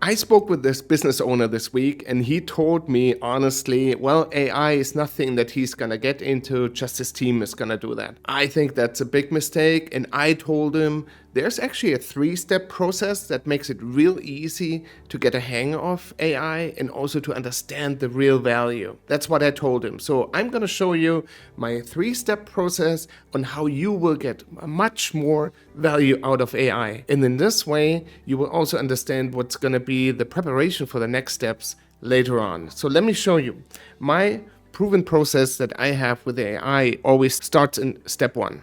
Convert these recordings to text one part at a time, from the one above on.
I spoke with this business owner this week, and he told me honestly, well, AI is nothing that he's going to get into, just his team is going to do that. I think that's a big mistake, and I told him there's actually a 3-step process that makes it real easy to get a hang of AI and also to understand the real value. That's what I told him. So I'm going to show you my 3-step process on how you will get much more value out of AI. And in this way, you will also understand what's going to be the preparation for the next steps later on. So let me show you. My proven process that I have with AI always starts in step 1.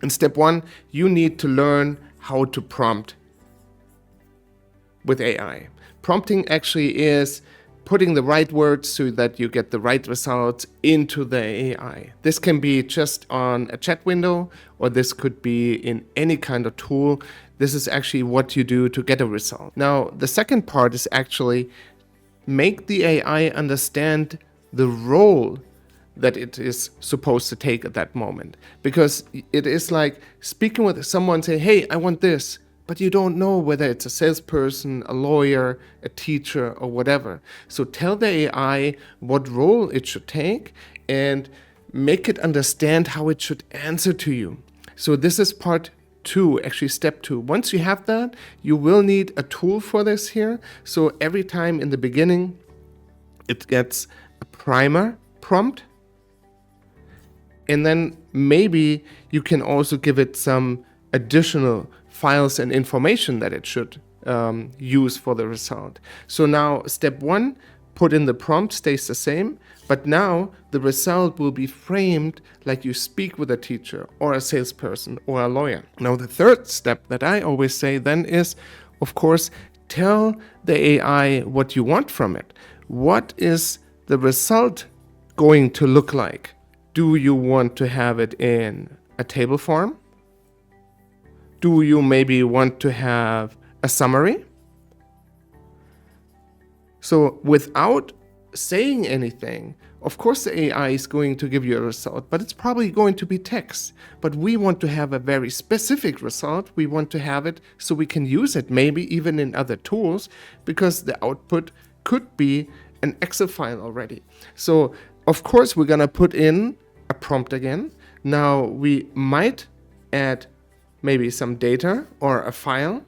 In step 1, you need to learn how to prompt with AI. Prompting actually is putting the right words so that you get the right results into the AI. This can be just on a chat window, or this could be in any kind of tool. This is actually what you do to get a result. Now, the second part is actually make the AI understand the role that it is supposed to take at that moment. Because it is like speaking with someone, say, hey, I want this, but you don't know whether it's a salesperson, a lawyer, a teacher, or whatever. So tell the AI what role it should take and make it understand how it should answer to you. So this is part 2, actually step 2. Once you have that, you will need a tool for this here. So every time in the beginning, it gets a primer prompt. And then maybe you can also give it some additional files and information that it should use for the result. So now step 1, put in the prompt, stays the same, but now the result will be framed like you speak with a teacher or a salesperson or a lawyer. Now the third step that I always say then is, of course, tell the AI what you want from it. What is the result going to look like? Do you want to have it in a table form? Do you maybe want to have a summary? So without saying anything, of course the AI is going to give you a result, but it's probably going to be text. But we want to have a very specific result. We want to have it so we can use it maybe even in other tools, because the output could be an Excel file already. So of course we're gonna put in a prompt again. Now we might add maybe some data or a file.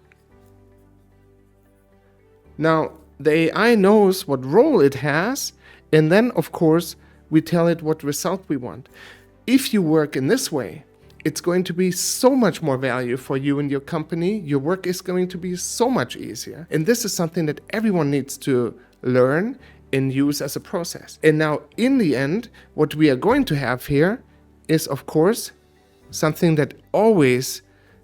Now the AI knows what role it has, and then of course we tell it what result we want. If you work in this way, it's going to be so much more value for you and your company. Your work is going to be so much easier. And this is something that everyone needs to learn and use as a process. And now in the end, what we are going to have here is, of course, something that always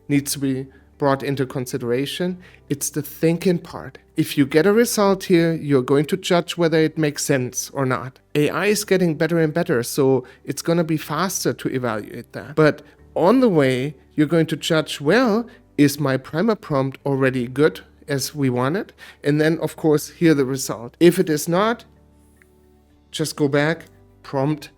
needs to be brought into consideration. It's the thinking part. If you get a result here, you're going to judge whether it makes sense or not. AI is getting better and better, so it's going to be faster to evaluate that. But on the way, you're going to judge, well, is my primer prompt already good as we want it? And then, of course, hear the result. If it is not, just go back, prompt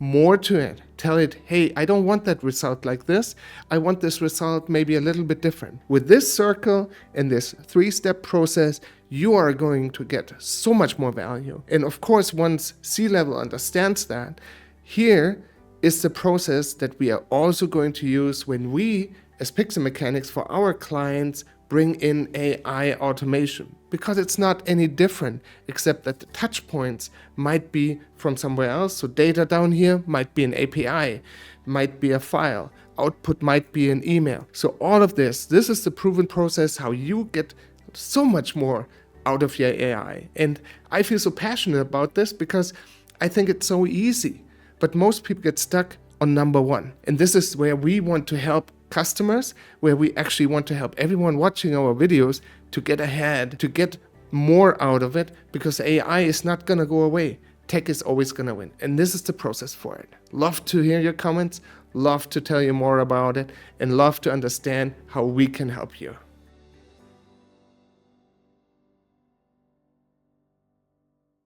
more to it. Tell it, hey, I don't want that result like this. I want this result maybe a little bit different. With this circle and this 3-step process, you are going to get so much more value. And of course, once C-level understands that, here is the process that we are also going to use when we, as Pixel Mechanics, for our clients, bring in AI automation, because it's not any different except that the touch points might be from somewhere else. So data down here might be an API, might be a file, output might be an email. So all of this is the proven process how you get so much more out of your AI. And I feel so passionate about this because I think it's so easy, but most people get stuck on number 1. And this is where we want to help customers, where we actually want to help everyone watching our videos to get ahead, to get more out of it, because AI is not going to go away. Tech is always going to win. And this is the process for it. Love to hear your comments, love to tell you more about it, and love to understand how we can help you.